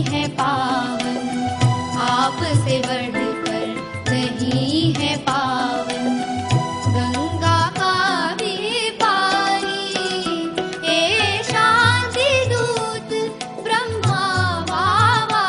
है पावन, आपसे बढ़कर नहीं है पावन। गंगा का भी पानी हे शांति दूत ब्रह्मा बाबा।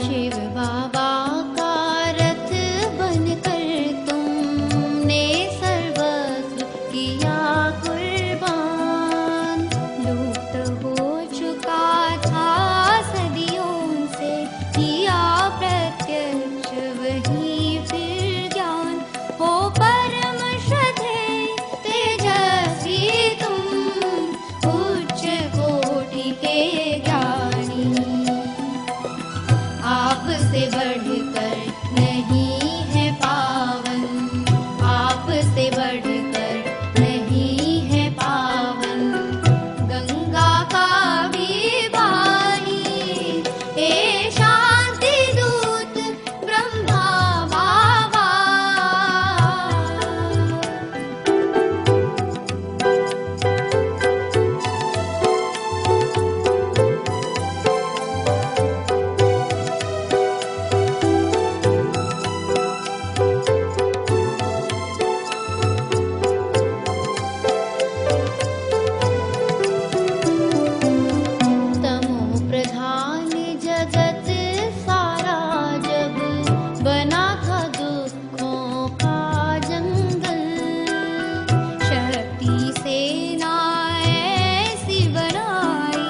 शिव बाबा का रथ बनकर तुमने सर्वस्व किया कुर्बान। लुप्त हो चुका था सदियों से किया प्रत्यक्ष वही फिर ज्ञान। हो परम श्रद्धेय तेजस्वी तुम, उच्च कोटि के ज्ञानी। आपसे बढ़कर नहीं है पावन, आपसे बढ़कर नहीं है पावन। गंगा का भी पानी हे शांति दूत ब्रह्मा बाबा। तमो प्रधान जगत सारा जब बना था दुखों का जंगल। शक्ति सेना ऐसी बनाई,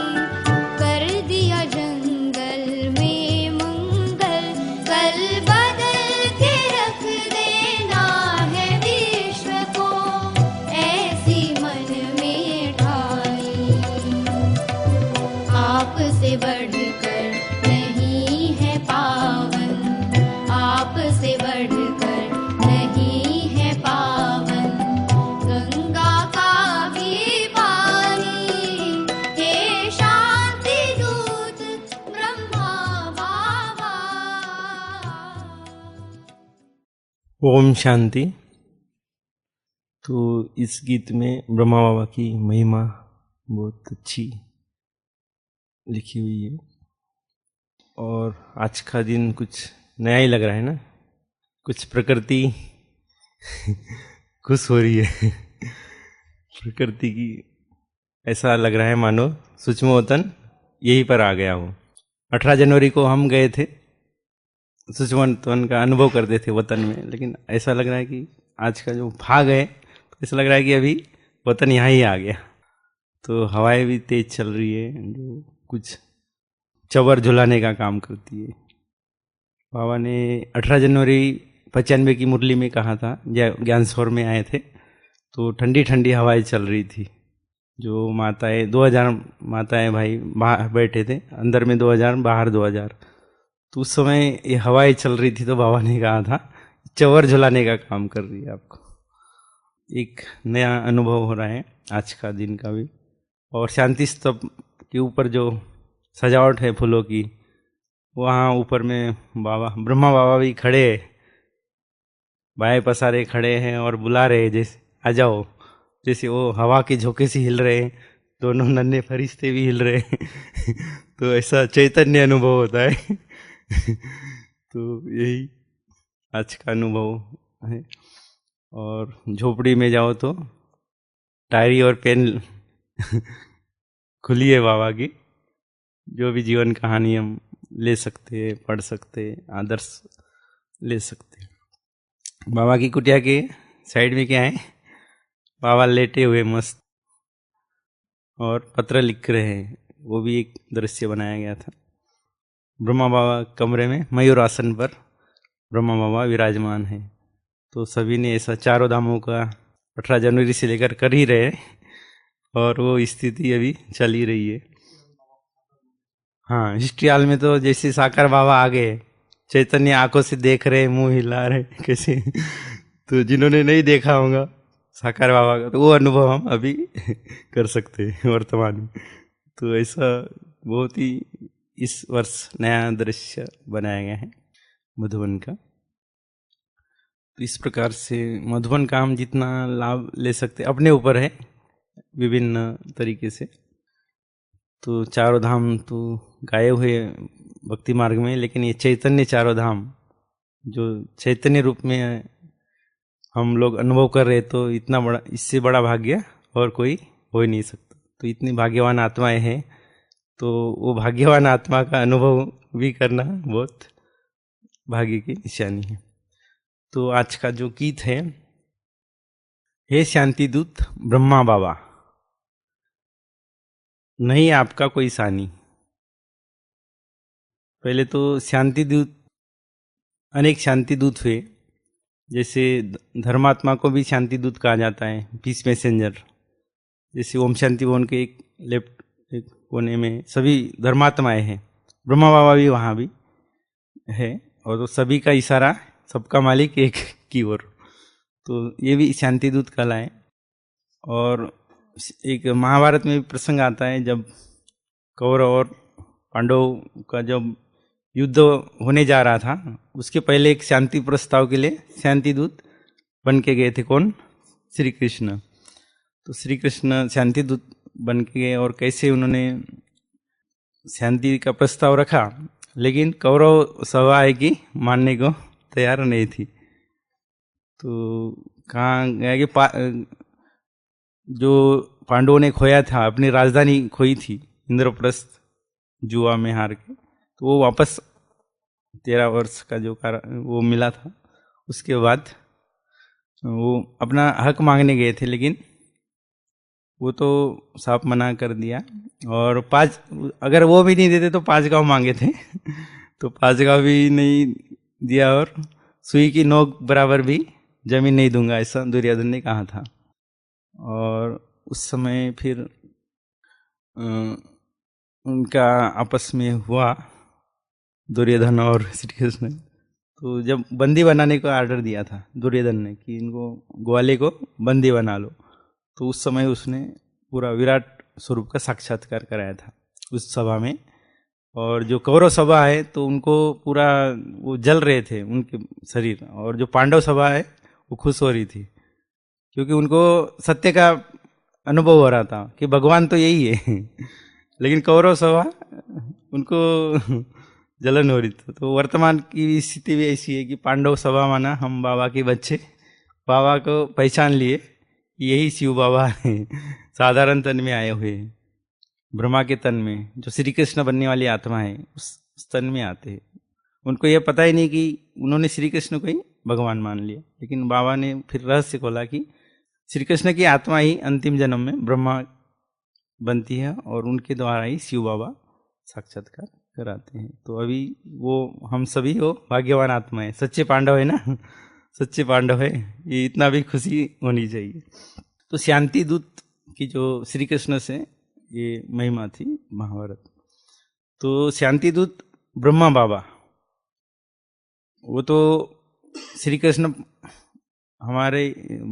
कर दिया जंगल में मंगल। कल बदल के रख देना है विश्व को, ऐसी मन में ठानी। आपसे बढ़कर नहीं है पावन, आपसे बढ़कर नहीं है पावन। गंगा का भी पानी हे शांति दूत ब्रह्मा बाबा। ओम शांति। तो इस गीत में ब्रह्मा बाबा की महिमा बहुत अच्छी लिखी हुई है और आज का दिन कुछ नया ही लग रहा है ना। कुछ प्रकृति खुश हो रही है प्रकृति की, ऐसा लग रहा है मानो सूक्ष्म वतन यहीं पर आ गया हो। 18 जनवरी को हम गए थे, सूक्ष्म वतन का अनुभव करते थे वतन में, लेकिन ऐसा लग रहा है कि आज का जो भाग है तो ऐसा लग रहा है कि अभी वतन यहाँ ही आ गया। तो हवाएं भी तेज चल रही है जो कुछ चवर झुलाने का काम करती है। बाबा ने 18 जनवरी 95 की मुरली में कहा था, ज्ञान सौर में आए थे तो ठंडी ठंडी हवाएं चल रही थी। जो माताएं 2000 माताएं भाई बाहर बैठे थे, अंदर में 2000 बाहर 2000। तो उस समय ये हवाएं चल रही थी तो बाबा ने कहा था चवर झुलाने का काम कर रही है आपको। एक नया अनुभव हो रहा है आज का दिन का भी। और शांति स्तंभ के ऊपर जो सजावट है फूलों की, वहाँ ऊपर में बाबा ब्रह्मा बाबा भी खड़े हैं, बाएं पसारे खड़े हैं और बुला रहे हैं जैसे आ जाओ, जैसे वो हवा के झोंके से हिल रहे हैं। दोनों नन्हे फरिश्ते भी हिल रहे हैं तो ऐसा चैतन्य अनुभव होता है तो यही आज का अनुभव है। और झोपड़ी में जाओ तो डायरी और पेन खुली है बाबा की, जो भी जीवन कहानी हम ले सकते हैं, पढ़ सकते हैं, आदर्श ले सकते हैं। बाबा की कुटिया के साइड में क्या है, बाबा लेटे हुए मस्त और पत्र लिख रहे हैं, वो भी एक दृश्य बनाया गया था। ब्रह्मा बाबा कमरे में मयूर आसन पर ब्रह्मा बाबा विराजमान है। तो सभी ने ऐसा चारों धामों का 18 जनवरी से लेकर कर ही रहे और वो स्थिति अभी चल ही रही है। हाँ, हिस्ट्री हॉल में तो जैसे साकार बाबा आ गए, चैतन्य आंखों से देख रहे, मुंह हिला रहे कैसे तो जिन्होंने नहीं देखा होगा साकार बाबा का, तो वो अनुभव हम अभी कर सकते हैं वर्तमान में। तो ऐसा बहुत ही इस वर्ष नया दृश्य बनाया गया है मधुबन का। तो इस प्रकार से मधुबन का हम जितना लाभ ले सकते अपने ऊपर है विभिन्न तरीके से। तो चारों धाम तो गाए हुए भक्ति मार्ग में, लेकिन ये चैतन्य चारों धाम जो चैतन्य रूप में हम लोग अनुभव कर रहे, तो इतना बड़ा, इससे बड़ा भाग्य और कोई हो ही नहीं सकता। तो इतनी भाग्यवान आत्माएं हैं, तो वो भाग्यवान आत्मा का अनुभव भी करना बहुत भाग्य की निशानी है। तो आज का जो गीत है, हे शांति दूत ब्रह्मा बाबा, नहीं आपका कोई सानी। पहले तो शांति दूत, अनेक शांति दूत हुए, जैसे धर्मात्मा को भी शांति दूत कहा जाता है, पीस मैसेंजर। जैसे ओम शांति भवन के एक लेफ्ट एक कोने में सभी धर्मात्माएं हैं, ब्रह्मा बाबा भी वहाँ भी है, और तो सभी का इशारा, सबका मालिक एक की ओर। तो ये भी शांति दूत कला है। और एक महाभारत में भी प्रसंग आता है, जब कौरव और पांडव का जब युद्ध होने जा रहा था, उसके पहले एक शांति प्रस्ताव के लिए शांति दूत बन के गए थे। कौन? श्री कृष्ण। तो श्री कृष्ण शांति दूत बन के गए, और कैसे उन्होंने शांति का प्रस्ताव रखा, लेकिन कौरव सभा है कि मानने को तैयार नहीं थी। तो कहाँ गया कि जो पांडवों ने खोया था, अपनी राजधानी खोई थी इंद्रप्रस्थ जुआ में हार के, तो वो वापस 13 वर्ष का जो वो मिला था, उसके बाद वो अपना हक मांगने गए थे, लेकिन वो तो साफ मना कर दिया। और 5, अगर वो भी नहीं देते तो 5 गांव मांगे थे तो 5 गांव भी नहीं दिया, और सुई की नोक बराबर भी जमीन नहीं दूंगा, ऐसा दुर्योधन ने कहा था। और उस समय फिर उनका आपस में हुआ, दुर्योधन और श्री कृष्ण। तो जब बंदी बनाने का ऑर्डर दिया था दुर्योधन ने कि इनको ग्वाले को बंदी बना लो, तो उस समय उसने पूरा विराट स्वरूप का साक्षात्कार कराया था उस सभा में। और जो कौरव सभा है, तो उनको पूरा वो जल रहे थे उनके शरीर, और जो पांडव सभा है वो खुश हो रही थी, क्योंकि उनको सत्य का अनुभव हो रहा था कि भगवान तो यही है लेकिन कौरव सभा उनको जलन हो रही थी। तो वर्तमान की स्थिति भी ऐसी है कि पांडव सभा माना हम बाबा के बच्चे, बाबा को पहचान लिए, यही शिव बाबा है, साधारण तन में आए हुए, ब्रह्मा के तन में जो श्री कृष्ण बनने वाली आत्मा है उस तन में आते हैं। उनको यह पता ही नहीं कि उन्होंने श्री कृष्ण को ही भगवान मान लिया, लेकिन बाबा ने फिर रहस्य खोला कि श्री कृष्ण की आत्मा ही अंतिम जन्म में ब्रह्मा बनती है, और उनके द्वारा ही शिव बाबा साक्षात्कार कराते हैं। तो अभी वो हम सभी हो भाग्यवान आत्मा है, सच्चे पांडव है ना सच्चे पांडव है, ये इतना भी खुशी होनी चाहिए। तो शांति दूत की जो श्री कृष्ण से ये महिमा थी महाभारत। तो शांति दूत ब्रह्मा बाबा, वो तो श्री कृष्ण हमारे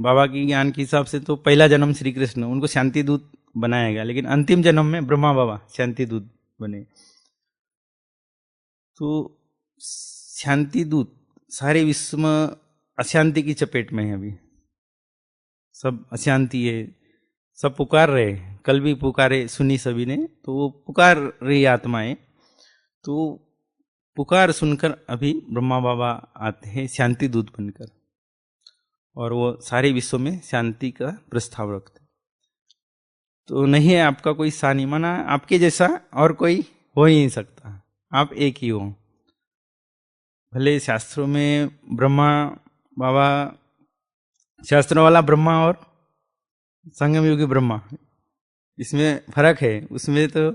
बाबा की ज्ञान के हिसाब से तो पहला जन्म श्री कृष्ण, उनको शांति दूत बनाया गया, लेकिन अंतिम जन्म में ब्रह्मा बाबा शांति दूत बने। तो शांति दूत सारे विश्व में अशांति की चपेट में है, अभी सब अशांति है, सब पुकार रहे, कल भी पुकारे सुनी सभी ने, तो वो पुकार रही आत्माएं। तो पुकार सुनकर अभी ब्रह्मा बाबा आते हैं शांति दूत बनकर, और वो सारे विश्व में शांति का प्रस्ताव रखते। तो नहीं है आपका कोई सानी, माना आपके जैसा और कोई हो ही नहीं सकता, आप एक ही हो। भले शास्त्रों में ब्रह्मा बाबा, शास्त्रों वाला ब्रह्मा और संगम युगी ब्रह्मा, इसमें फर्क है। उसमें तो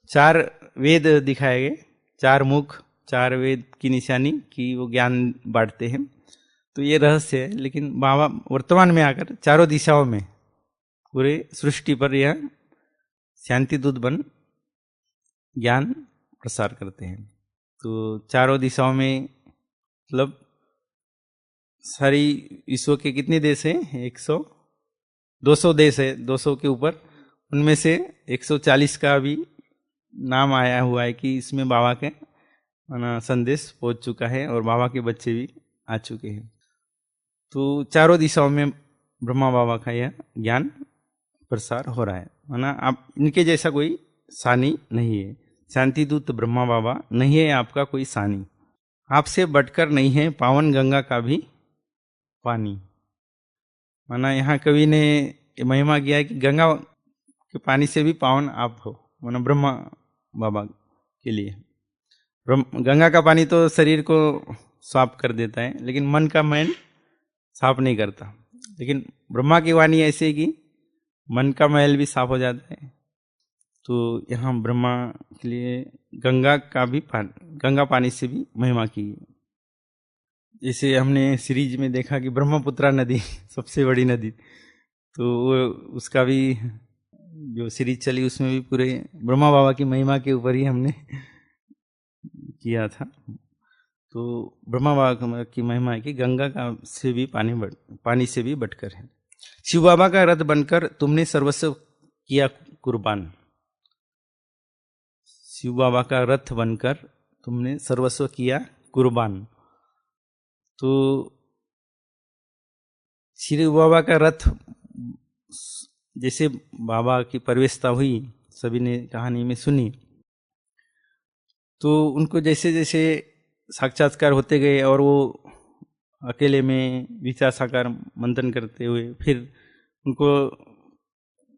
4 वेद दिखाए गए, 4 मुख, 4 वेद की निशानी कि वो ज्ञान बांटते हैं, तो ये रहस्य है। लेकिन बाबा वर्तमान में आकर चारों दिशाओं में पूरे सृष्टि पर यह शांति दूत बन ज्ञान प्रसार करते हैं। तो चारों दिशाओं में मतलब सारी विश्व के कितने देश हैं? 200 देश है, 200 के ऊपर, उनमें से 140 का भी नाम आया हुआ है कि इसमें बाबा के संदेश पहुंच चुका है और बाबा के बच्चे भी आ चुके हैं। तो चारों दिशाओं में ब्रह्मा बाबा का यह ज्ञान प्रसार हो रहा है, माना आप इनके जैसा कोई सानी नहीं है। शांति दूत ब्रह्मा बाबा नहीं है आपका कोई सानी, आपसे बढ़कर नहीं है पावन गंगा का भी पानी। माना यहाँ कवि ने महिमा किया है कि गंगा के पानी से भी पावन आप हो, माना ब्रह्मा बाबा के लिए। गंगा का पानी तो शरीर को साफ कर देता है, लेकिन मन का मैल साफ नहीं करता। लेकिन ब्रह्मा की वाणी ऐसी है कि मन का मैल भी साफ हो जाता है। तो यहाँ ब्रह्मा के लिए गंगा का भी पानी, गंगा पानी से भी महिमा की है। जैसे हमने सीरीज में देखा कि ब्रह्मपुत्रा नदी सबसे बड़ी नदी, तो वो उसका भी जो सीरीज चली उसमें भी पूरे ब्रह्मा बाबा की महिमा के ऊपर ही हमने किया था। तो ब्रह्मा बाबा की महिमा है कि गंगा का से भी पानी से भी बढ़कर है। शिव बाबा का रथ बनकर तुमने सर्वस्व किया कुर्बान। शिव बाबा का रथ बनकर तुमने सर्वस्व किया कुर्बान। तो शिव बाबा का रथ, जैसे बाबा की प्रवेशता हुई, सभी ने कहानी में सुनी, तो उनको जैसे जैसे साक्षात्कार होते गए और वो अकेले में विचार साकार मंथन करते हुए फिर उनको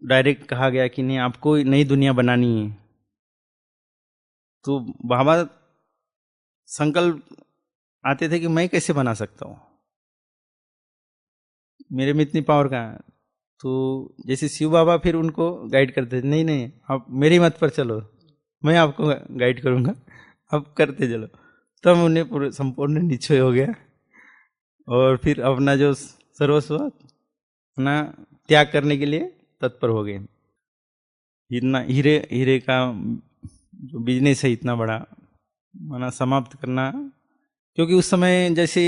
डायरेक्ट कहा गया कि नहीं, आपको नई दुनिया बनानी है। तो बाबा संकल्प आते थे कि मैं कैसे बना सकता हूँ, मेरे में इतनी पावर कहाँ है। तो जैसे शिव बाबा फिर उनको गाइड करते थे, नहीं नहीं आप मेरी मत पर चलो, मैं आपको गाइड करूँगा, अब करते चलो। तब उन्हें पूरे संपूर्ण निश्चय हो गया और फिर अपना जो सर्वस्व अपना त्याग करने के लिए तत्पर हो गए। इतना हीरे का जो बिजनेस है इतना बड़ा, माना समाप्त करना, क्योंकि उस समय जैसे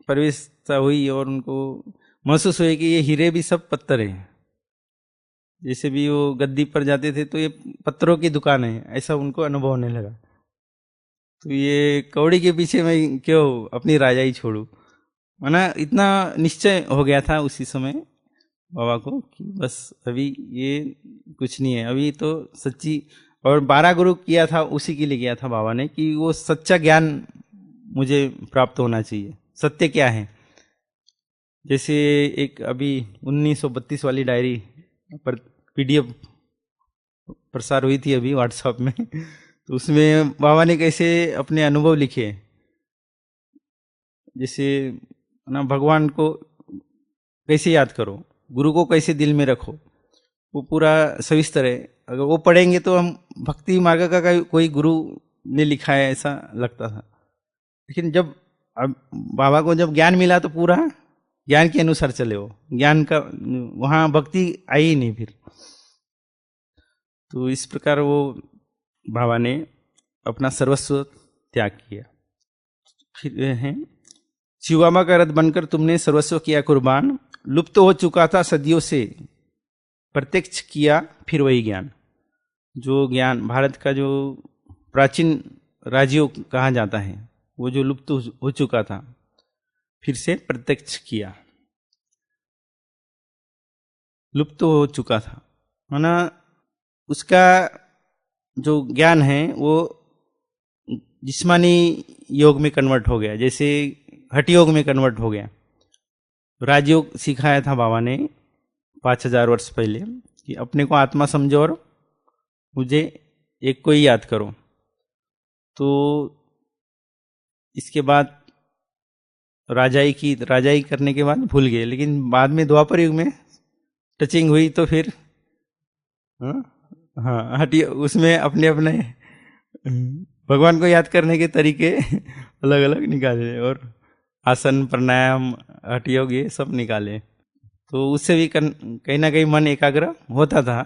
प्रवेशता हुई और उनको महसूस हुई कि ये हीरे भी सब पत्थर है। जैसे भी वो गद्दी पर जाते थे तो ये पत्थरों की दुकान है, ऐसा उनको अनुभव होने लगा। तो ये कौड़ी के पीछे मैं क्यों अपनी राजाई छोड़ू, माना इतना निश्चय हो गया था उसी समय बाबा को कि बस अभी ये कुछ नहीं है, अभी तो सच्ची। और 12 गुरु किया था उसी के लिए किया था बाबा ने कि वो सच्चा ज्ञान मुझे प्राप्त होना चाहिए, सत्य क्या है। जैसे एक अभी 1932 वाली डायरी पर PDF प्रसार हुई थी अभी व्हाट्सएप में, तो उसमें बाबा ने कैसे अपने अनुभव लिखे, जैसे ना भगवान को कैसे याद करो, गुरु को कैसे दिल में रखो, वो पूरा सविस्तर है। अगर वो पढ़ेंगे तो हम भक्ति मार्ग का कोई गुरु ने लिखा है ऐसा लगता था। लेकिन जब अब बाबा को जब ज्ञान मिला तो पूरा ज्ञान के अनुसार चले, वो ज्ञान का वहाँ भक्ति आई ही नहीं फिर। तो इस प्रकार वो बाबा ने अपना सर्वस्व त्याग किया। फिर है शिव बाबा का रथ बनकर तुमने सर्वस्व किया कुर्बान, लुप्त हो चुका था सदियों से प्रत्यक्ष किया फिर वही ज्ञान। जो ज्ञान भारत का जो प्राचीन राज्यों कहा जाता है वो जो लुप्त हो चुका था फिर से प्रत्यक्ष किया, लुप्त हो चुका था, माना उसका जो ज्ञान है वो जिस्मानी योग में कन्वर्ट हो गया, जैसे हठ योग में कन्वर्ट हो गया। राजयोग सिखाया था बाबा ने 5000 वर्ष पहले कि अपने को आत्मा समझो और मुझे एक को ही याद करो। तो इसके बाद राजाई करने के बाद भूल गए, लेकिन बाद में द्वापर युग में टचिंग हुई तो फिर हाँ हटिए, उसमें अपने अपने भगवान को याद करने के तरीके अलग अलग निकाले और आसन प्राणायाम हठ योग ये सब निकाले। तो उससे भी कहीं ना कहीं मन एकाग्र होता था,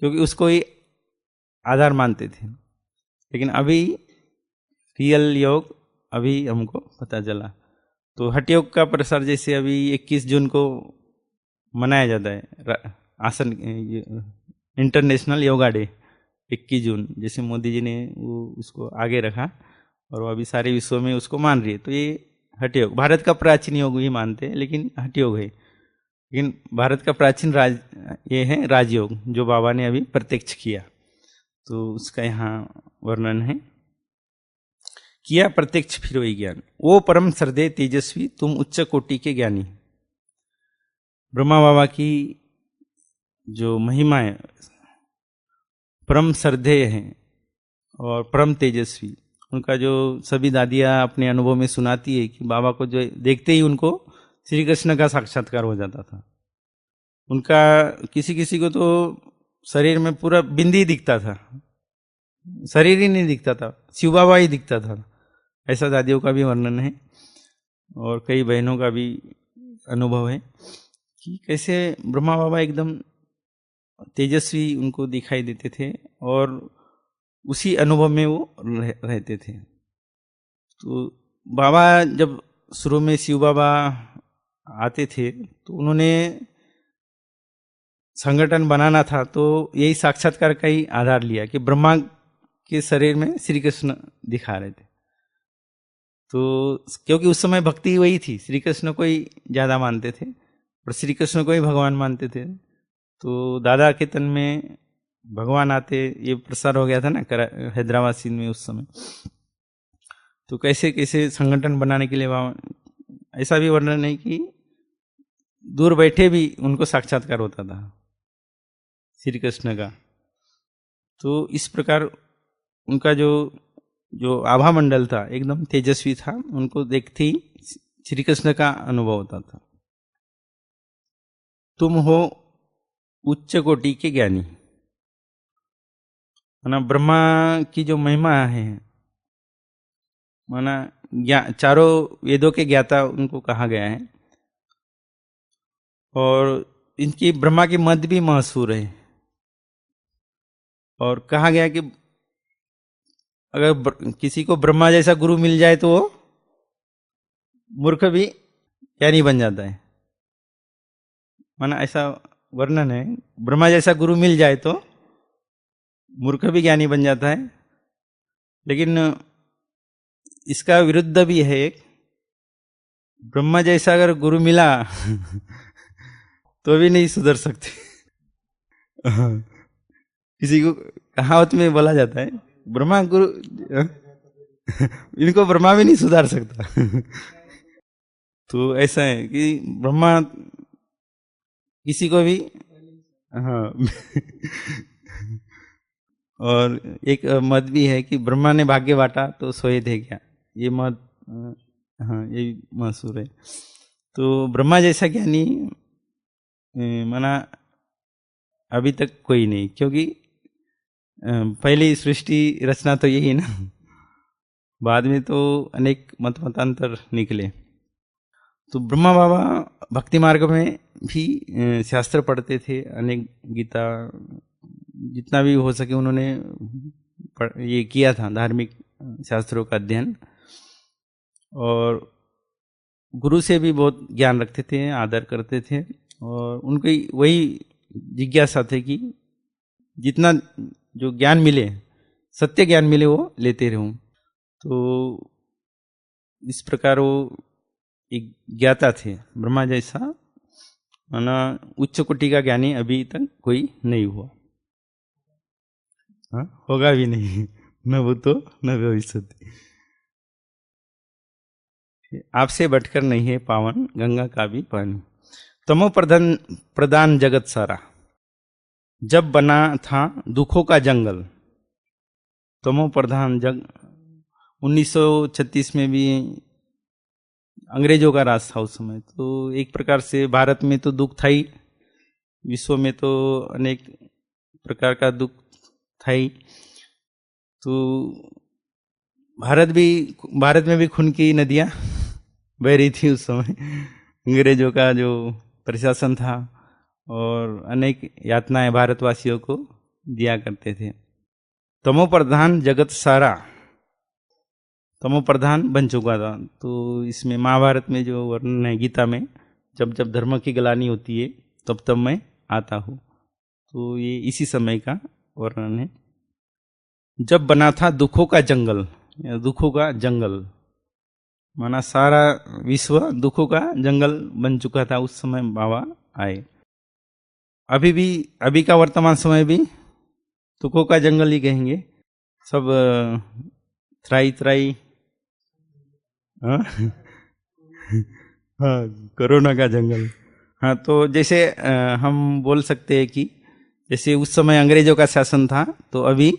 क्योंकि उसको ही आधार मानते थे। लेकिन अभी रियल योग अभी हमको पता चला। तो हठ योग का प्रसार जैसे अभी 21 जून को मनाया जाता है आसन इंटरनेशनल योगा डे 21 जून, जैसे मोदी जी ने वो उसको आगे रखा और वो अभी सारे विश्व में उसको मान रही है। तो ये हठ योग, भारत का प्राचीन योग ही मानते हैं लेकिन हठ योग है। लेकिन भारत का प्राचीन ये है राजयोग, जो बाबा ने अभी प्रत्यक्ष किया, तो उसका यहाँ वर्णन है। किया प्रत्यक्ष फिर वही ज्ञान, वो परम श्रद्धेय तेजस्वी तुम उच्च कोटि के ज्ञानी। ब्रह्मा बाबा की जो महिमा है, परम श्रद्धेय है और परम तेजस्वी, उनका जो सभी दादियाँ अपने अनुभव में सुनाती है कि बाबा को जो देखते ही उनको श्री कृष्ण का साक्षात्कार हो जाता था। उनका किसी किसी को तो शरीर में पूरा बिंदी दिखता था, शरीर ही नहीं दिखता था, शिव बाबा ही दिखता था। ऐसा दादियों का भी वर्णन है और कई बहनों का भी अनुभव है कि कैसे ब्रह्मा बाबा एकदम तेजस्वी उनको दिखाई देते थे और उसी अनुभव में वो रहते थे। तो बाबा जब शुरू में शिव बाबा आते थे तो उन्होंने संगठन बनाना था, तो यही साक्षात्कार का ही आधार लिया कि ब्रह्मा के शरीर में श्री कृष्ण दिखा रहे थे। तो क्योंकि उस समय भक्ति वही थी, श्री कृष्ण को ही ज़्यादा मानते थे और श्री कृष्ण को ही भगवान मानते थे। तो दादा के तन में भगवान आते, ये प्रसार हो गया था ना हैदराबाद सिंध में उस समय। तो कैसे कैसे संगठन बनाने के लिए ऐसा भी वर्णन है कि दूर बैठे भी उनको साक्षात्कार होता था श्री कृष्ण का। तो इस प्रकार उनका जो आभा मंडल था एकदम तेजस्वी था, उनको देखते ही श्री कृष्ण का अनुभव होता था। तुम हो उच्च कोटि के ज्ञानी, माना ब्रह्मा की जो महिमा है, माना चारों वेदों के ज्ञाता उनको कहा गया है और इनकी ब्रह्मा की मद भी मशहूर है। और कहा गया कि अगर किसी को ब्रह्मा जैसा गुरु मिल जाए तो वो मूर्ख भी ज्ञानी बन जाता है। माना ऐसा वर्णन है, ब्रह्मा जैसा गुरु मिल जाए तो मूर्ख भी ज्ञानी बन जाता है। लेकिन इसका विरुद्ध भी है एक, ब्रह्मा जैसा अगर गुरु मिला तो भी नहीं सुधर सकते। किसी को कहावत में बोला जाता है ब्रह्मा गुरु इनको ब्रह्मा भी नहीं सुधार सकता। तो ऐसा है कि ब्रह्मा किसी को भी, हाँ और एक मत भी है कि ब्रह्मा ने भाग्य बांटा तो सोए थे क्या, ये मत, हाँ ये मशहूर है। तो ब्रह्मा जैसा ज्ञानी माना अभी तक कोई नहीं, क्योंकि पहली सृष्टि रचना तो यही ना, बाद में तो अनेक मतांतर निकले। तो ब्रह्मा बाबा भक्ति मार्ग में भी शास्त्र पढ़ते थे, अनेक गीता जितना भी हो सके उन्होंने ये किया था, धार्मिक शास्त्रों का अध्ययन, और गुरु से भी बहुत ज्ञान रखते थे, आदर करते थे और उनकी वही जिज्ञासा थी कि जितना जो ज्ञान मिले, सत्य ज्ञान मिले, वो लेते रहूं। तो इस प्रकार वो एक ज्ञाता थे ब्रह्मा जैसा, माना उच्च कोटि का ज्ञानी अभी तक कोई नहीं हुआ, हाँ होगा भी नहीं, न भूतो न भविष्यति। आपसे बढ़कर नहीं है पावन गंगा का भी पानी। तमो प्रधान जगत सारा, जब बना था दुखों का जंगल। तमो प्रधान 1936 में भी अंग्रेजों का राज था उस समय। तो एक प्रकार से भारत में तो दुख था ही, विश्व में तो अनेक प्रकार का दुख था ही। तो भारत में भी खून की नदियाँ बह रही थी उस समय। अंग्रेजों का जो प्रशासन था और अनेक यातनाएं भारतवासियों को दिया करते थे। तमो प्रधान जगत सारा, तमो प्रधान बन चुका था। तो इसमें महाभारत में जो वर्णन है, गीता में, जब जब धर्म की ग्लानि होती है तब तब मैं आता हूँ। तो ये इसी समय का वर्णन है। जब बना था दुखों का जंगल, या दुखों का जंगल माना सारा विश्व दुखों का जंगल बन चुका था, उस समय बाबा आए। अभी भी, अभी का वर्तमान समय भी दुखों का जंगल ही कहेंगे। सब त्राई त्राई, हाँ हाँ, कोरोना का जंगल। हाँ, तो जैसे हम बोल सकते हैं कि जैसे उस समय अंग्रेजों का शासन था, तो अभी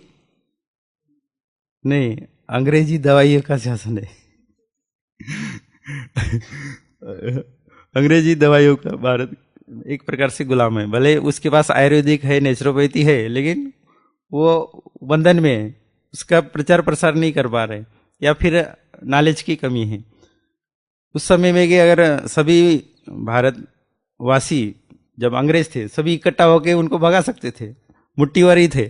नहीं, अंग्रेजी दवाइयों का शासन है। अंग्रेजी दवाइयों का भारत एक प्रकार से गुलाम है। भले उसके पास आयुर्वेदिक है, नेचुरोपैथी है, लेकिन वो बंधन में है, उसका प्रचार प्रसार नहीं कर पा रहे, या फिर नॉलेज की कमी है। उस समय में कि अगर सभी भारतवासी, जब अंग्रेज थे, सभी इकट्ठा होकर उनको भगा सकते थे, मुट्ठीवर ही थे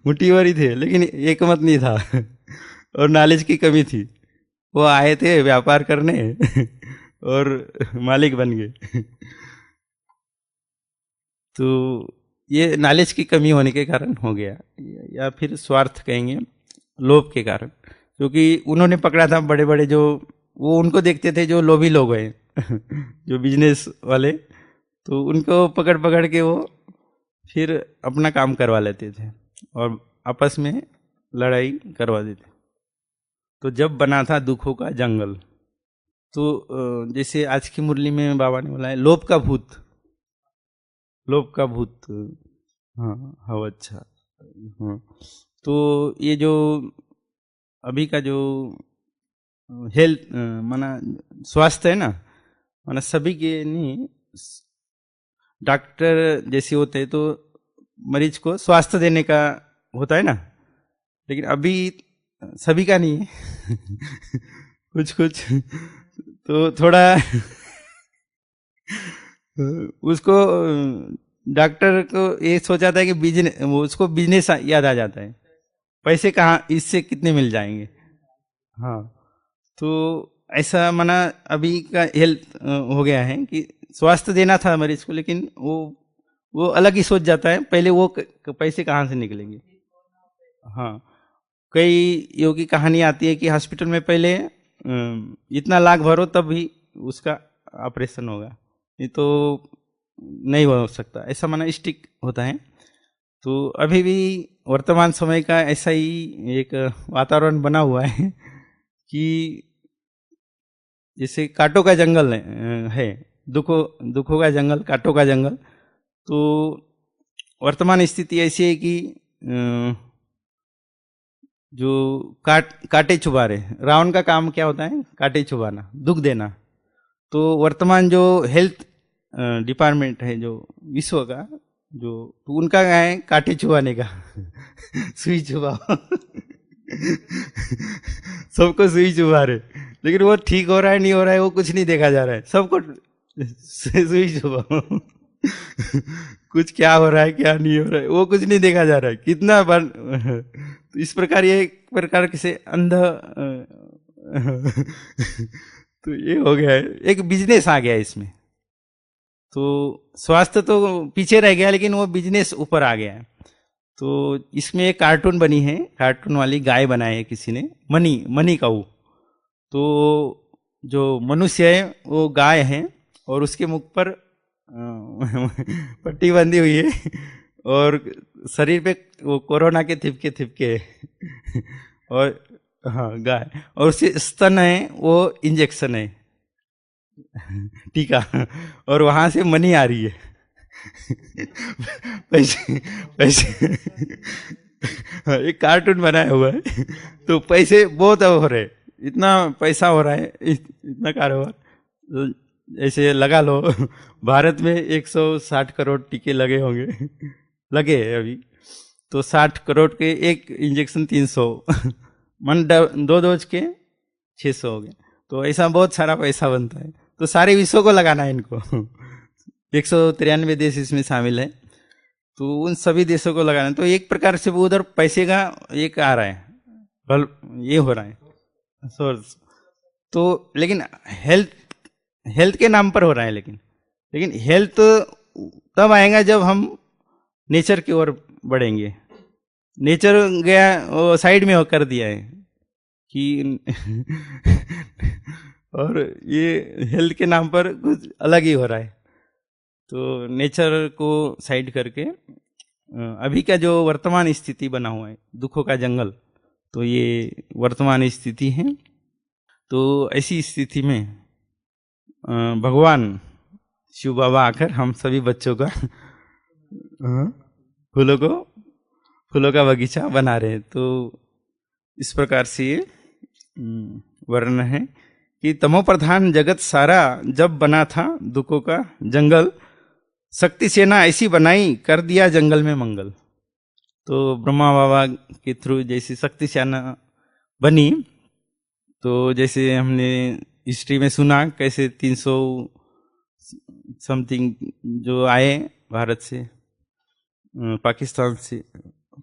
मुट्ठीवर ही थे, लेकिन एक मत नहीं था और नॉलेज की कमी थी। वो आए थे व्यापार करने और मालिक बन गए। तो ये नॉलेज की कमी होने के कारण हो गया, या फिर स्वार्थ कहेंगे, लोभ के कारण। क्योंकि उन्होंने पकड़ा था बड़े बड़े, जो वो उनको देखते थे जो लोभी लोग हैं जो बिजनेस वाले, तो उनको पकड़ पकड़ के वो फिर अपना काम करवा लेते थे और आपस में लड़ाई करवा देते। तो जब बना था दुखों का जंगल, तो जैसे आज की मुरली में बाबा ने बोला है, लोभ का भूत, लोभ का भूत। हाँ हाँ, अच्छा। हाँ, तो ये जो अभी का जो हेल्थ माना स्वास्थ्य है ना, माना सभी के नहीं, डॉक्टर जैसे होते हैं तो मरीज को स्वास्थ्य देने का होता है ना, लेकिन अभी सभी का नहीं है कुछ कुछ तो थोड़ा उसको डॉक्टर को ये सोचा था कि बिजनेस, उसको बिजनेस याद आ जाता है, पैसे कहाँ इससे कितने मिल जाएंगे। हाँ, तो ऐसा माना अभी का हेल्थ हो गया है कि स्वास्थ्य देना था मरीज को, लेकिन वो अलग ही सोच जाता है, पहले वो पैसे कहाँ से निकलेंगे। हाँ, कई योगी कहानी आती है कि हॉस्पिटल में पहले इतना लाख भरो तब भी उसका ऑपरेशन होगा, नहीं तो नहीं हो सकता, ऐसा माना स्टिक होता है। तो अभी भी वर्तमान समय का ऐसा ही एक वातावरण बना हुआ है कि जैसे कांटों का जंगल है, दुखों का जंगल, कांटों का जंगल। तो वर्तमान स्थिति ऐसी है कि जो कांटे चुभा रहे, रावण का काम क्या होता है, कांटे चुभाना, दुख देना। तो वर्तमान जो हेल्थ डिपार्टमेंट है जो विश्व का, जो तो उनका क्या है, कांटे चुभाने का सुई चुभाओ सबको सुई चुभा रहे, लेकिन वो ठीक हो रहा है नहीं हो रहा है वो कुछ नहीं देखा जा रहा है, सबको सुई चुभाओ कुछ क्या हो रहा है क्या नहीं हो रहा है वो कुछ नहीं देखा जा रहा है, कितना बार तो इस प्रकार ये एक प्रकार से अंध तो ये हो गया है, एक बिजनेस आ गया इसमें। तो स्वास्थ्य तो पीछे रह गया, लेकिन वो बिजनेस ऊपर आ गया है। तो इसमें एक कार्टून बनी है, कार्टून वाली गाय बनाई है किसी ने, मनी काऊ। तो जो मनुष्य है वो गाय है और उसके मुख पर पट्टी बंधी हुई है और शरीर पे वो कोरोना के थिपके थिपके है और हाँ गाय, और उसके स्तन है वो इंजेक्शन है टीका, और वहां से मनी आ रही है पैसे पैसे एक कार्टून बनाया हुआ है, तो पैसे बहुत हो रहे, इतना पैसा हो रहा है, इतना कारोबार ऐसे लगा लो भारत में 160 करोड़ टीके लगे होंगे लगे हैं अभी, तो 60 करोड़ के एक इंजेक्शन 300 मन 2 डोज के 600 हो गए, तो ऐसा बहुत सारा पैसा बनता है। तो सारे विश्व को लगाना है इनको 193 देश इसमें शामिल है, तो उन सभी देशों को लगाना है। तो एक प्रकार से वो उधर पैसे का एक आ रहा है, ये हो रहा है सोर्स। तो लेकिन हेल्थ के नाम पर हो रहा है, लेकिन लेकिन हेल्थ तब आएगा जब हम नेचर की ओर बढ़ेंगे। नेचर गया वो साइड में कर दिया है कि और ये हेल्थ के नाम पर कुछ अलग ही हो रहा है। तो नेचर को साइड करके अभी का जो वर्तमान स्थिति बना हुआ है, दुखों का जंगल, तो ये वर्तमान स्थिति है। तो ऐसी स्थिति में भगवान शिव बाबा आकर हम सभी बच्चों का फूलों का बगीचा बना रहे हैं। तो इस प्रकार से ये वर्णन है कि तमो प्रधान जगत सारा जब बना था दुखों का जंगल, शक्ति सेना ऐसी बनाई कर दिया जंगल में मंगल। तो ब्रह्मा बाबा के थ्रू जैसे शक्ति सेना बनी, तो जैसे हमने हिस्ट्री में सुना कैसे 300 समथिंग जो आए भारत से, पाकिस्तान से,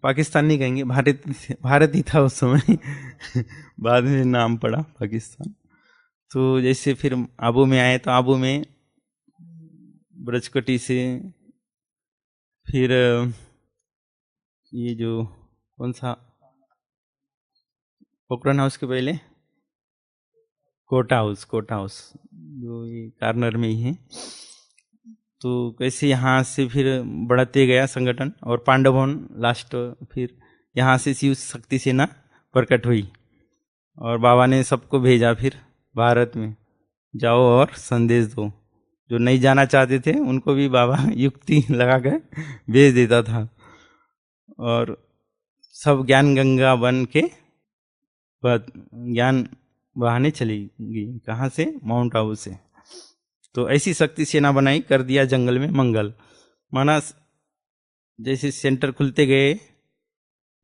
पाकिस्तान नहीं कहेंगे, भारत ही था उस समय बाद में नाम पड़ा पाकिस्तान। तो जैसे फिर आबू में आए, तो आबू में ब्रजकटी से फिर ये जो कौन सा पोखरण हाउस के पहले कोटा हाउस जो ये कार्नर में ही है। तो कैसे यहाँ से फिर बढ़ते गया संगठन, और पांडव भवन लास्ट, फिर यहाँ से शिव शक्ति सेना प्रकट हुई और बाबा ने सबको भेजा फिर भारत में, जाओ और संदेश दो। जो नहीं जाना चाहते थे उनको भी बाबा युक्ति लगा कर भेज देता था, और सब ज्ञान गंगा बन के ज्ञान बहाने चली गई। कहाँ से? माउंट आबू से। तो ऐसी शक्ति सेना बनाई कर दिया जंगल में मंगल। माना जैसे सेंटर खुलते गए,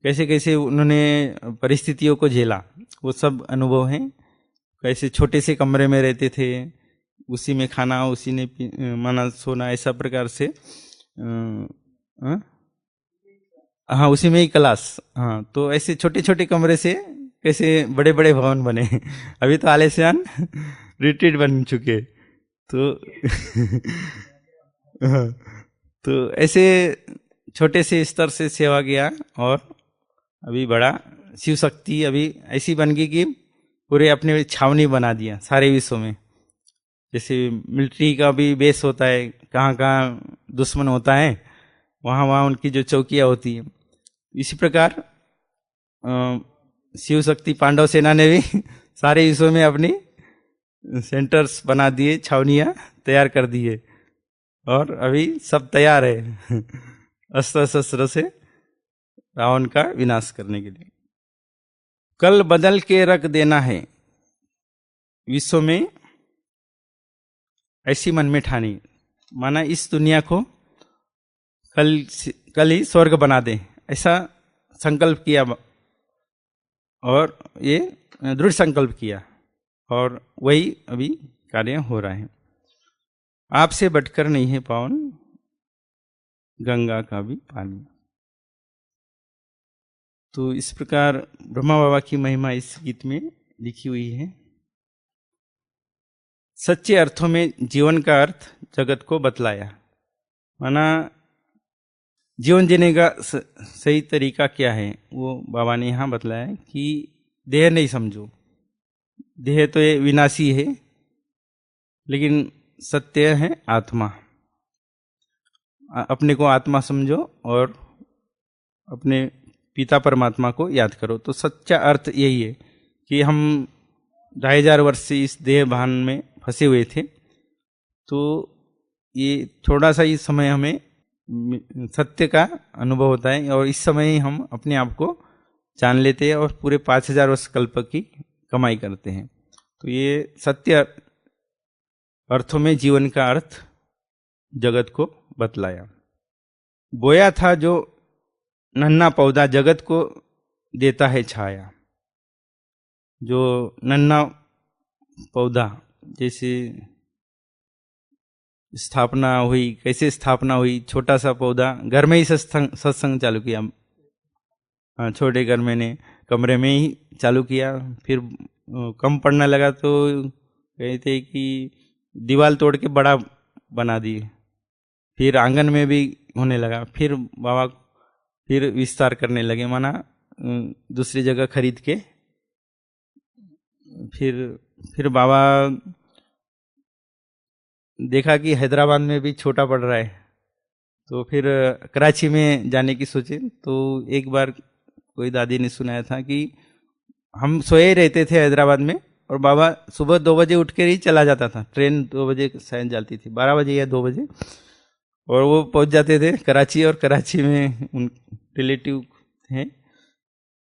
कैसे कैसे उन्होंने परिस्थितियों को झेला, वो सब अनुभव हैं। कैसे छोटे से कमरे में रहते थे, उसी में खाना, उसी ने माना सोना, ऐसा प्रकार से हाँ उसी में ही क्लास। हाँ, तो ऐसे छोटे छोटे कमरे से कैसे बड़े बड़े भवन बने। अभी तो आलिशान रिट्रीट बन चुके। तो ऐसे छोटे से स्तर से सेवा किया, और अभी बड़ा शिव शक्ति अभी ऐसी बन गई कि पूरे अपने छावनी बना दिया सारे विश्व में। जैसे मिलिट्री का भी बेस होता है, कहाँ कहाँ दुश्मन होता है वहाँ वहाँ उनकी जो चौकियाँ होती है। इसी प्रकार शिव शक्ति पांडव सेना ने भी सारे विश्व में अपनी सेंटर्स बना दिए, छावनियाँ तैयार कर दिए, और अभी सब तैयार है अस्त्र शस्त्र से रावण का विनाश करने के लिए। कल बदल के रख देना है विश्व में, ऐसी मन में ठानी। माना इस दुनिया को कल ही स्वर्ग बना दे, ऐसा संकल्प किया, और ये दृढ़ संकल्प किया, और वही अभी कार्य हो रहा है। आपसे बढ़कर नहीं है पावन गंगा का भी पानी। तो इस प्रकार ब्रह्मा बाबा की महिमा इस गीत में लिखी हुई है। सच्चे अर्थों में जीवन का अर्थ जगत को बतलाया। माना जीवन जीने का सही तरीका क्या है, वो बाबा ने यहाँ बतलाया कि देह नहीं समझो, देह तो ये विनाशी है, लेकिन सत्य है आत्मा। अपने को आत्मा समझो और अपने पिता परमात्मा को याद करो। तो सच्चा अर्थ यही है कि हम 2500 वर्ष से इस देह भान में फंसे हुए थे, तो ये थोड़ा सा ही समय हमें सत्य का अनुभव होता है, और इस समय ही हम अपने आप को जान लेते हैं और पूरे 5000 वर्ष कल्प की कमाई करते हैं। तो ये सत्य अर्थों में जीवन का अर्थ जगत को बतलाया। बोया था जो नन्हा पौधा जगत को देता है छाया। जो नन्हा पौधा, जैसे स्थापना हुई, कैसे स्थापना हुई, छोटा सा पौधा, घर में ही सत्संग चालू किया। छोटे घर में कमरे में ही चालू किया, फिर कम पड़ने लगा तो कहते कि दीवार तोड़ के बड़ा बना दिए। फिर आंगन में भी होने लगा। फिर बाबा फिर विस्तार करने लगे, माना दूसरी जगह खरीद के। फिर बाबा देखा कि हैदराबाद में भी छोटा पड़ रहा है, तो फिर कराची में जाने की सोचे। तो एक बार कोई दादी ने सुनाया था कि हम सोए रहते थे हैदराबाद में, और बाबा सुबह 2 बजे उठ कर ही चला जाता था। ट्रेन 2 बजे शायद जाती थी, 12 बजे या 2 बजे, और वो पहुंच जाते थे कराची। और कराची में उन रिलेटिव हैं,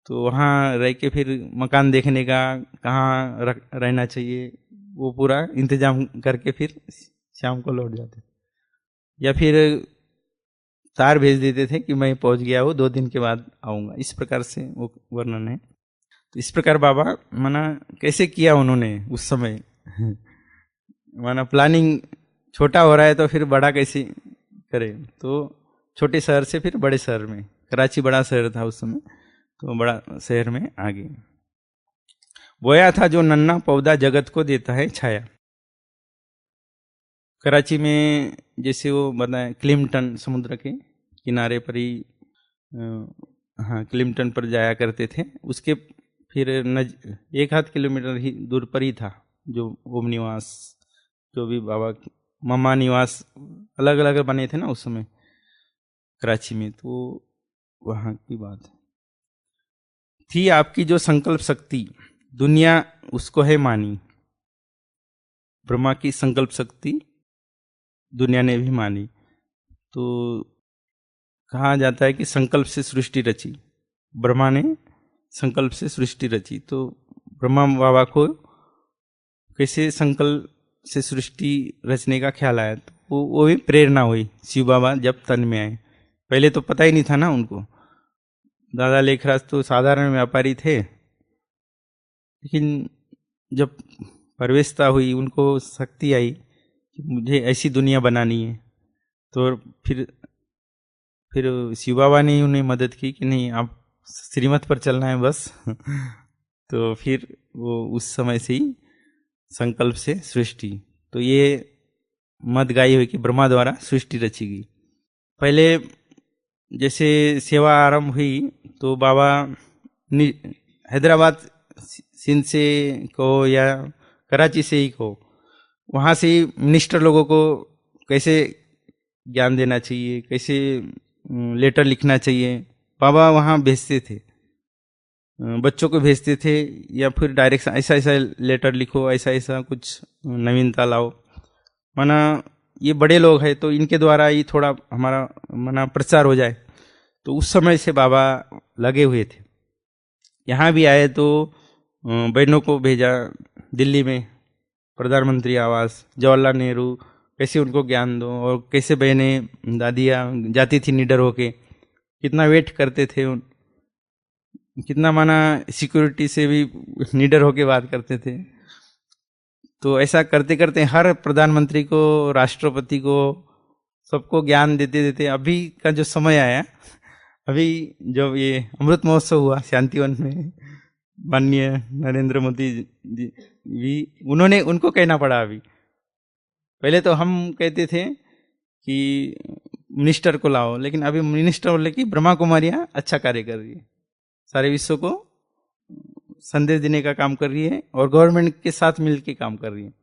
तो वहाँ रह के फिर मकान देखने का, कहाँ रहना चाहिए, वो पूरा इंतजाम करके फिर शाम को लौट जाते। या फिर तार भेज देते थे कि मैं पहुंच गया हूँ, 2 दिन के बाद आऊँगा। इस प्रकार से वो वर्णन है। तो इस प्रकार बाबा माना कैसे किया उन्होंने उस समय माना प्लानिंग छोटा हो रहा है तो फिर बड़ा कैसे करे। तो छोटे शहर से फिर बड़े शहर में, कराची बड़ा शहर था उस समय, तो बड़ा शहर में आ गए। बोया था जो नन्ना पौधा जगत को देता है छाया। कराची में जैसे वो बताए क्लिम्टन समुद्र के किनारे पर ही, हाँ क्लिम्टन पर जाया करते थे। उसके फिर 1 आध किलोमीटर ही दूर पर ही था जो ओम निवास, जो भी बाबा मम्मा निवास अलग अलग बने थे ना उस समय कराची में। तो वहाँ की बात थी। आपकी जो संकल्प शक्ति दुनिया उसको है मानी। ब्रह्मा की संकल्प शक्ति दुनिया ने भी मानी। तो कहा जाता है कि संकल्प से सृष्टि रची, ब्रह्मा ने संकल्प से सृष्टि रची। तो ब्रह्मा बाबा को कैसे संकल्प से सृष्टि रचने का ख्याल आया, तो वो भी प्रेरणा हुई शिव बाबा जब तन में आए। पहले तो पता ही नहीं था ना उनको। दादा लेखराज तो साधारण व्यापारी थे, लेकिन जब प्रवेशता हुई, उनको शक्ति आई कि मुझे ऐसी दुनिया बनानी है, तो फिर शिव बाबा ने उन्हें मदद की कि नहीं आप श्रीमत पर चलना है बस तो फिर वो उस समय से ही संकल्प से सृष्टि। तो ये मत गाई हुई कि ब्रह्मा द्वारा सृष्टि रची गई। पहले जैसे सेवा आरंभ हुई तो बाबा हैदराबाद सिंध से कहो या कराची से ही कहो, वहाँ से ही मिनिस्टर लोगों को कैसे ज्ञान देना चाहिए, कैसे लेटर लिखना चाहिए, बाबा वहाँ भेजते थे, बच्चों को भेजते थे, या फिर डायरेक्शन ऐसा ऐसा लेटर लिखो, ऐसा ऐसा कुछ नवीनता लाओ। माना ये बड़े लोग हैं तो इनके द्वारा ही थोड़ा हमारा माना प्रचार हो जाए। तो उस समय से बाबा लगे हुए थे। यहाँ भी आए तो बहनों को भेजा दिल्ली में, प्रधानमंत्री आवास, जवाहरलाल नेहरू, कैसे उनको ज्ञान दो, और कैसे बहनें दादियाँ जाती थी निडर होके, कितना वेट करते थे, कितना माना सिक्योरिटी से भी निडर होके बात करते थे। तो ऐसा करते करते हर प्रधानमंत्री को, राष्ट्रपति को, सबको ज्ञान देते देते अभी का जो समय आया, अभी जब ये अमृत महोत्सव हुआ शांतिवन में, माननीय नरेंद्र मोदी जी भी, उन्होंने उनको कहना पड़ा। अभी पहले तो हम कहते थे कि मिनिस्टर को लाओ, लेकिन अभी मिनिस्टर बोले कि ब्रह्मा कुमारियाँ अच्छा कार्य कर रही है, सारे विश्व को संदेश देने का काम कर रही है और गवर्नमेंट के साथ मिलकर काम कर रही है।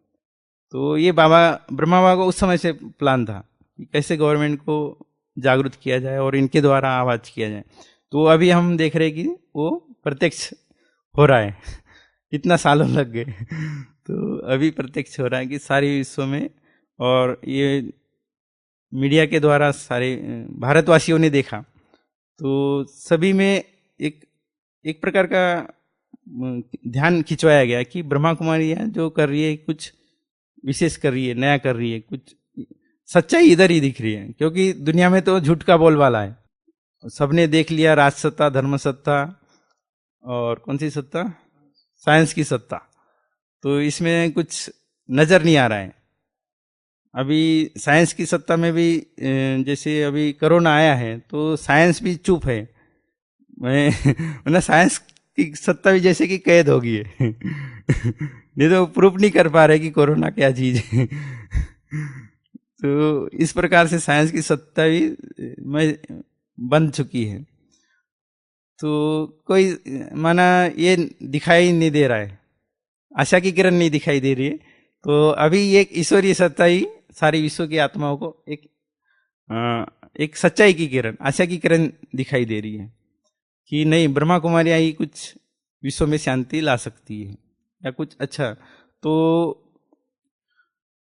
तो ये ब्रह्मा बाबा को उस समय से प्लान था कि कैसे गवर्नमेंट को जागरूक किया जाए और इनके द्वारा आवाज किया जाए। तो अभी हम देख रहे हैं कि वो प्रत्यक्ष हो रहा है। इतना सालों लग गए तो अभी प्रत्यक्ष हो रहा है कि सारे विश्व में, और ये मीडिया के द्वारा सारे भारतवासियों ने देखा, तो सभी में एक प्रकार का ध्यान खिंचवाया गया कि ब्रह्मा कुमारी जो कर रही है कुछ विशेष कर रही है, नया कर रही है, कुछ सच्चाई इधर ही दिख रही है। क्योंकि दुनिया में तो झूठ का बोलबाला है, सबने देख लिया, राज सत्ता, धर्म सत्ता और कौन सी सत्ता, साइंस की सत्ता, तो इसमें कुछ नजर नहीं आ रहा है। अभी साइंस की सत्ता में भी जैसे अभी कोरोना आया है तो साइंस भी चुप है। मैं साइंस की सत्ता भी जैसे कि कैद हो गई है नहीं तो प्रूफ नहीं कर पा रहे कि कोरोना क्या चीज है तो इस प्रकार से साइंस की सत्ता भी बन चुकी है। तो कोई माना ये दिखाई नहीं दे रहा है, आशा की किरण नहीं दिखाई दे रही है। तो अभी एक ईश्वरीय सत्ता ही सारी विश्व की आत्माओं को एक सच्चाई की किरण, आशा की किरण दिखाई दे रही है कि नहीं, ब्रह्मा कुमारियां ही कुछ विश्व में शांति ला सकती है या कुछ अच्छा। तो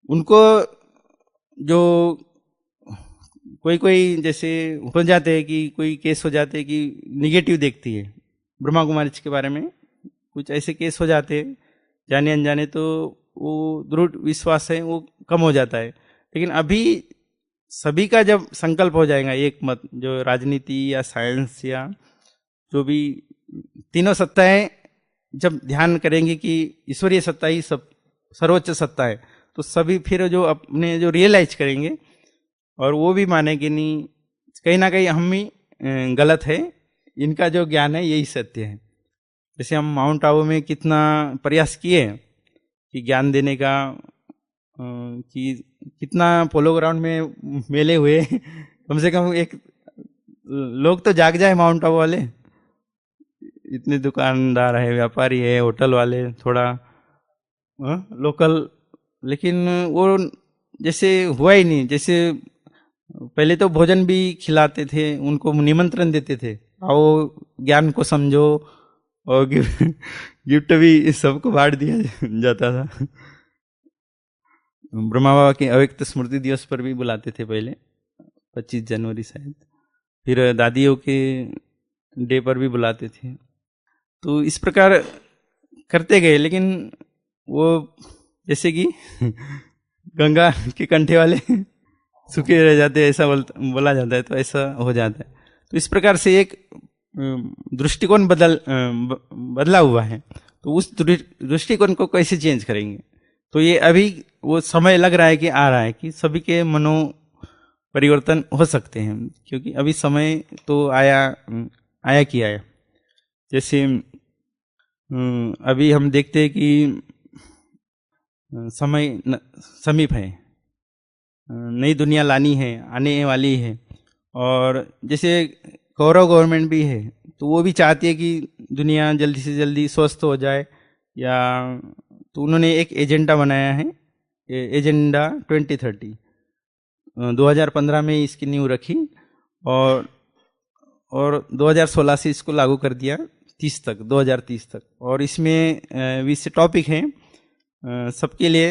उनको जो कोई जैसे हो जाते हैं कि कोई केस हो जाते हैं कि निगेटिव देखती है ब्रह्मा कुमारी के बारे में, कुछ ऐसे केस हो जाते हैं जाने अनजाने, तो वो दृढ़ विश्वास है वो कम हो जाता है। लेकिन अभी सभी का जब संकल्प हो जाएगा एक मत, जो राजनीति या साइंस या जो भी तीनों सत्ताएं जब ध्यान करेंगे कि ईश्वरीय सत्ता ही सब सर्वोच्च सत्ता है, तो सभी फिर जो अपने जो रियलाइज करेंगे और वो भी मानेंगे नहीं कहीं ना कहीं हम ही गलत है, इनका जो ज्ञान है यही सत्य है। जैसे हम माउंट आबू में कितना प्रयास किए कि ज्ञान देने का, कि कितना पोलो ग्राउंड में मेले हुए कम से कम एक लोग तो जाग जाए माउंट आबू वाले, इतने दुकानदार है, व्यापारी है, होटल वाले, थोड़ा लोकल, लेकिन वो जैसे हुआ ही नहीं। जैसे पहले तो भोजन भी खिलाते थे, उनको निमंत्रण देते थे, आओ ज्ञान को समझो, और गिफ्ट भी सबको बांट दिया जाता था। ब्रह्मा बाबा के अव्यक्त स्मृति दिवस पर भी बुलाते थे पहले, 25 जनवरी शायद, फिर दादियों के डे पर भी बुलाते थे। तो इस प्रकार करते गए, लेकिन वो जैसे कि गंगा के कंठे वाले सूखे रह जाते हैं, ऐसा बोला जाता है, तो ऐसा हो जाता है। तो इस प्रकार से एक दृष्टिकोण बदला हुआ है। तो उस दृष्टिकोण को कैसे चेंज करेंगे? तो ये अभी वो समय लग रहा है कि आ रहा है कि सभी के मनो परिवर्तन हो सकते हैं, क्योंकि अभी समय तो आया कि आया। जैसे अभी हम देखते हैं कि समय समीप है, नई दुनिया लानी है, आने वाली है। और जैसे कौरव गवर्नमेंट भी है, तो वो भी चाहती है कि दुनिया जल्दी से जल्दी स्वस्थ हो जाए, या तो उन्होंने एक एजेंडा बनाया है, एजेंडा 2030। 2015 में इसकी नींव रखी और 2016 से इसको लागू कर दिया 2030 तक। और इसमें विषय टॉपिक है सबके लिए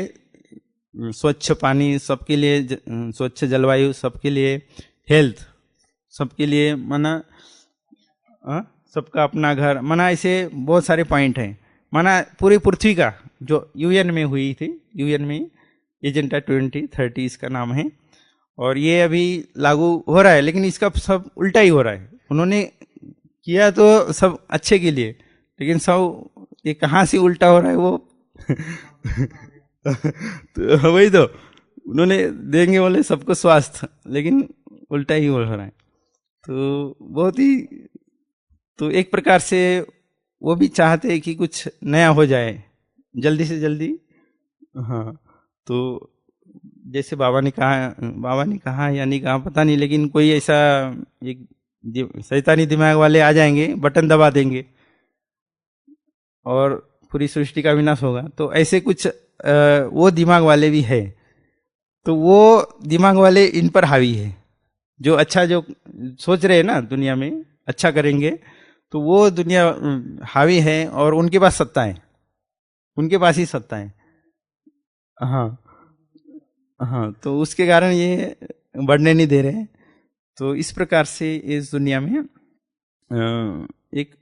स्वच्छ पानी, सबके लिए स्वच्छ जलवायु, सबके लिए हेल्थ, सबके लिए माना सबका अपना घर, माना ऐसे बहुत सारे पॉइंट हैं। माना पूरी पृथ्वी का जो यूएन में हुई थी, यूएन में एजेंडा 2030 इसका नाम है, और ये अभी लागू हो रहा है। लेकिन इसका सब उल्टा ही हो रहा है। उन्होंने किया तो सब अच्छे के लिए, लेकिन सब ये कहाँ से उल्टा हो रहा है वो तो वही तो उन्होंने देंगे बोले सबको स्वास्थ्य, लेकिन उल्टा ही हो रहा है। तो बहुत ही, तो एक प्रकार से वो भी चाहते हैं कि कुछ नया हो जाए जल्दी से जल्दी। हाँ, तो जैसे बाबा ने कहा या नहीं कहा पता नहीं, लेकिन कोई ऐसा एक शैतानी दिमाग वाले आ जाएंगे, बटन दबा देंगे और पूरी सृष्टि का विनाश होगा। तो ऐसे कुछ वो दिमाग वाले भी है। तो वो दिमाग वाले इन पर हावी है, जो अच्छा जो सोच रहे हैं ना दुनिया में अच्छा करेंगे, तो वो दुनिया हावी है और उनके पास सत्ता है, उनके पास ही सत्ता है। हाँ हाँ, तो उसके कारण ये बढ़ने नहीं दे रहे। तो इस प्रकार से इस दुनिया में एक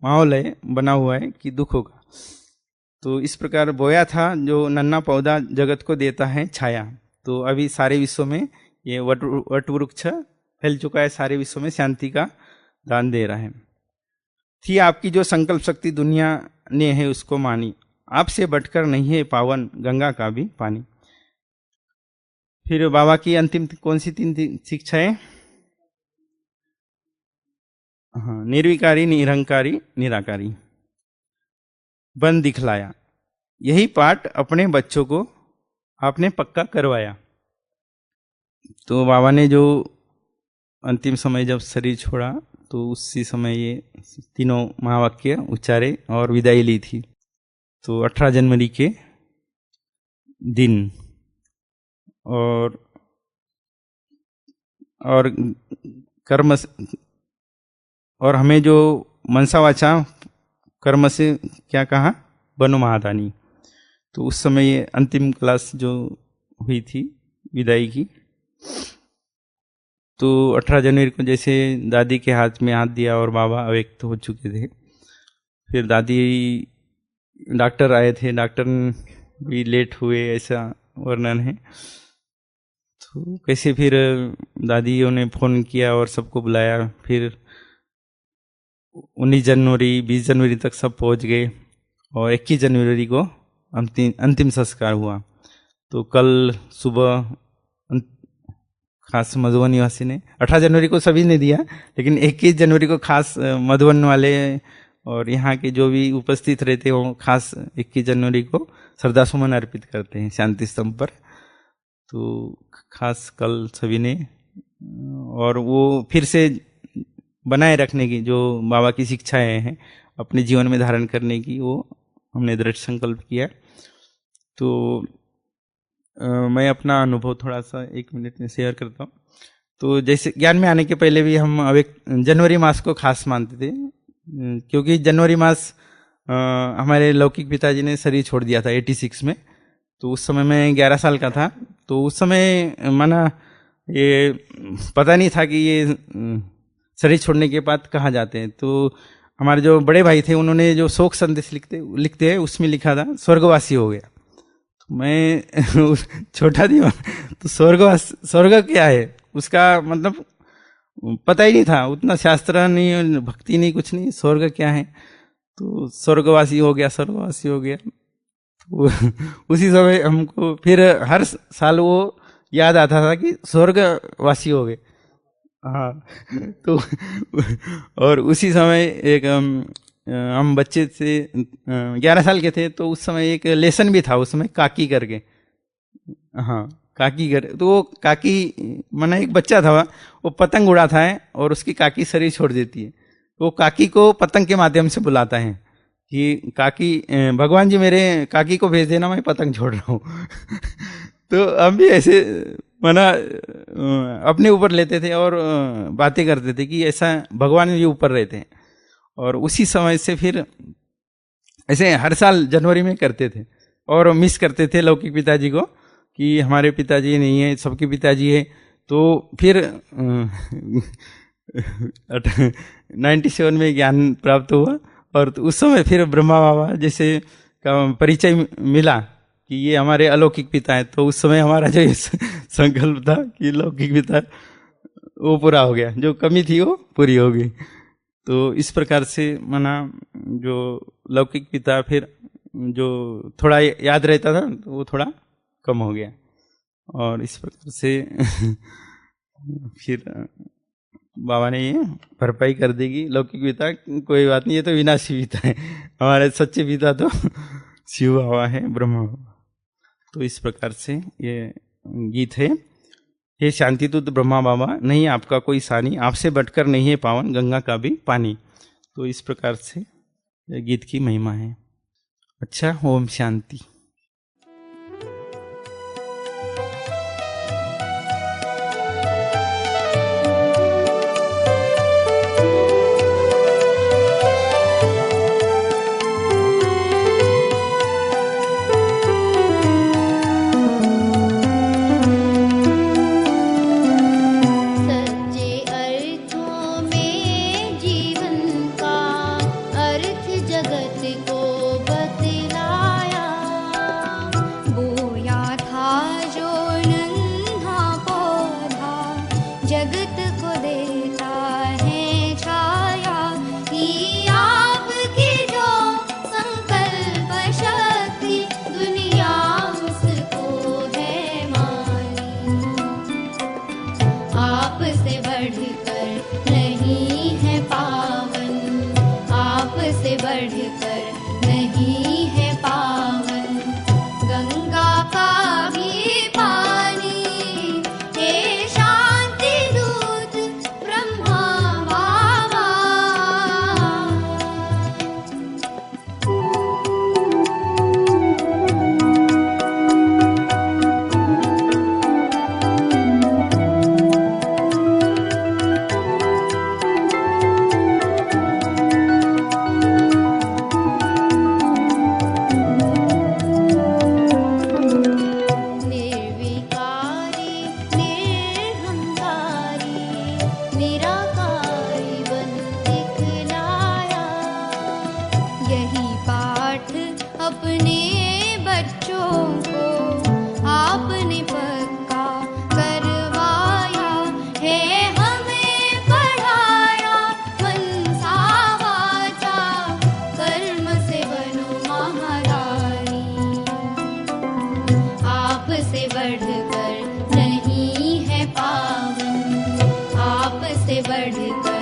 माहौल है बना हुआ है कि दुख होगा। तो इस प्रकार बोया था, जो नन्हा पौधा जगत को देता है छाया। तो अभी सारे विश्व में ये वट वृक्ष फैल चुका है, सारे विश्व में शांति का दान दे रहा है। थी आपकी जो संकल्प शक्ति दुनिया ने है उसको मानी, आपसे बढ़कर नहीं है पावन गंगा का भी पानी। फिर बाबा की अंतिम कौन सी 3 शिक्षाएं? हाँ, निर्विकारी, निरंकारी, निराकारी, बन दिखलाया। यही पाठ अपने बच्चों को आपने पक्का करवाया। तो बाबा ने जो अंतिम समय जब शरीर छोड़ा तो उसी समय ये तीनों महावाक्य उच्चारे और विदाई ली थी। तो 18 जनवरी के दिन और कर्म और हमें जो मनसा वाचा कर्म से क्या कहा, बनो महादानी। तो उस समय ये अंतिम क्लास जो हुई थी विदाई की, तो 18 जनवरी को जैसे दादी के हाथ में हाथ दिया और बाबा अव्यक्त हो चुके थे। फिर दादी, डॉक्टर आए थे, डॉक्टर भी लेट हुए, ऐसा वर्णन है। तो कैसे फिर दादियों ने फ़ोन किया और सबको बुलाया। फिर 19 जनवरी 20 जनवरी तक सब पहुंच गए और 21 जनवरी को अंतिम संस्कार हुआ। तो कल सुबह खास मधुबन निवासी ने, 18 जनवरी को सभी ने दिया, लेकिन 21 जनवरी को खास मधुबन वाले और यहाँ के जो भी उपस्थित रहते हो खास 21 जनवरी को श्रद्धा सुमन अर्पित करते हैं शांति स्तंभ पर। तो खास कल सभी ने, और वो फिर से बनाए रखने की जो बाबा की शिक्षाएं हैं अपने जीवन में धारण करने की, वो हमने दृढ़ संकल्प किया। तो मैं अपना अनुभव थोड़ा सा 1 मिनट में शेयर करता हूँ। तो जैसे ज्ञान में आने के पहले भी हम अब जनवरी मास को खास मानते थे, क्योंकि जनवरी मास हमारे लौकिक पिताजी ने शरीर छोड़ दिया था 86 में। तो उस समय मैं 11 साल का था। तो उस समय माना ये पता नहीं था कि ये शरीर छोड़ने के बाद कहाँ जाते हैं। तो हमारे जो बड़े भाई थे उन्होंने जो शोक संदेश लिखते हैं उसमें लिखा था स्वर्गवासी हो गया। तो मैं छोटा दीवान, तो स्वर्ग क्या है उसका मतलब पता ही नहीं था, उतना शास्त्र नहीं, भक्ति नहीं, कुछ नहीं, स्वर्ग क्या है। तो स्वर्गवासी हो गया, स्वर्गवासी हो गया। तो उसी समय हमको फिर हर साल वो याद आता था कि स्वर्गवासी हो गए। हाँ, तो और उसी समय एक हम बच्चे से 11 साल के थे। तो उस समय एक लेसन भी था उसमें, काकी करके। हाँ, काकी कर, तो वो काकी माना एक बच्चा था, वो पतंग उड़ाता है और उसकी काकी शरीर छोड़ देती है। तो वो काकी को पतंग के माध्यम से बुलाता है कि काकी, भगवान जी मेरे काकी को भेज देना, मैं पतंग छोड़ रहा हूँ। तो हम भी ऐसे माना अपने ऊपर लेते थे और बातें करते थे कि ऐसा भगवान जी ऊपर रहते हैं। और उसी समय से फिर ऐसे हर साल जनवरी में करते थे और मिस करते थे लौकिक पिताजी को कि हमारे पिताजी नहीं है, सबके पिताजी है। तो फिर 97 में ज्ञान प्राप्त हुआ और तो उस समय फिर ब्रह्मा बाबा जैसे का परिचय मिला कि ये हमारे अलौकिक पिता है। तो उस समय हमारा जो संकल्प था कि लौकिक पिता, वो पूरा हो गया, जो कमी थी वो पूरी हो गई। तो इस प्रकार से माना जो लौकिक पिता फिर जो थोड़ा याद रहता था तो वो थोड़ा कम हो गया। और इस प्रकार से फिर बाबा ने ये भरपाई कर देगी। लौकिक पिता कोई बात नहीं, ये तो विनाशी पिता है, हमारे सच्चे पिता तो शिव बाबा है, ब्रह्मा बाबा। तो इस प्रकार से ये गीत है। हे शांतिदूत ब्रह्मा बाबा, नहीं आपका कोई सानी, आपसे बढ़कर नहीं है पावन गंगा का भी पानी। तो इस प्रकार से ये गीत की महिमा है। अच्छा, ओम शांति। जगत को बतलाया, निराकारी बन दिखलाया। यही पाठ अपने बच्चों को आपने पक्का करवाया है। हमें पढ़ाया मनसा वाचा, कर्म से बनो महारानी। आपसे बढ़कर नहीं है पावन, आपसे बढ़कर